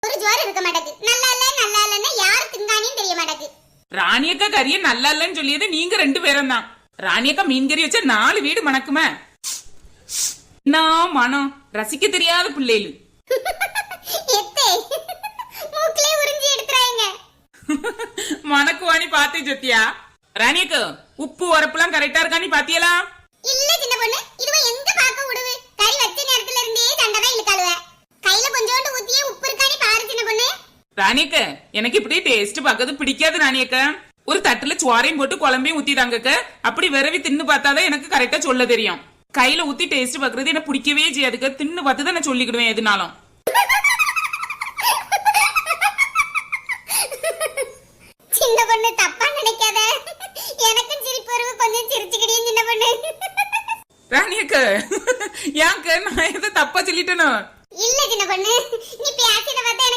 ஒரு ஜோர் இருக்க மாட்டேங்குது. நல்லா இல்ல நல்லா இல்லன்னா யாரு திங்கானின்னு தெரிய மாட்டேங்குது. ராணியக்கா கறிய நல்லா இல்லன்னு சொல்லியது நீங்க 2 பேரும் தான். ராணியக்கா மீன் கறி வச்சா 4 வீடு மணக்குமே. நான் மனம் ரசிக்க தெரியாத பிள்ளைகள். எத்தே மூக்கிலே உறிஞ்சி எடுத்துறாங்க. மணக்குவாணி பாத்தே ஜத்தியா. ராணியக்கா உப்பு உரப்புலாம் கரெக்டா இருக்கானி பாத்தியலா? இல்ல சின்ன பொண்ணு, இதுவ எங்க பாக்க விடுவு? கறி வச்ச நேரத்துல இருந்தே சண்டை தான் இழுக்காளுவ. கையில கொஞ்சோண்டு ஊத்தியே உப்பு இருக்கானி பாரு சின்ன பொண்ணு. ராணியக்கா எனக்கு இப்படி டேஸ்ட் பாக்கிறது பிடிக்காது ராணியக்கா. ஒரு தட்டுல சோறையும் போட்டு குழம்பையும் ஊத்தி தாங்கக்க. அப்படி விரவி தின்னு பார்த்தாதான் எனக்கு கரெக்டா சொல்ல தெரியும். கையில ஊத்தி டேஸ்ட் பாக்குறது எனக்கு பிடிக்கவே செய்யாதுக்க. தின்னு பார்த்து தான் நான் சொல்லிக்கிடுவேன் எதுனாலும். சின்ன பொண்ணு தப்பா நினைக்காத. எனக்கும் சிரிப்பு வருது, கொஞ்சம் சிரிச்சுக்கிட்டே சின்ன பொண்ணு. ராணியக்கா ஏங்க நான் எதை தப்பா சொல்லிட்டேனோ? இல்ல சின்ன பொண்ணு,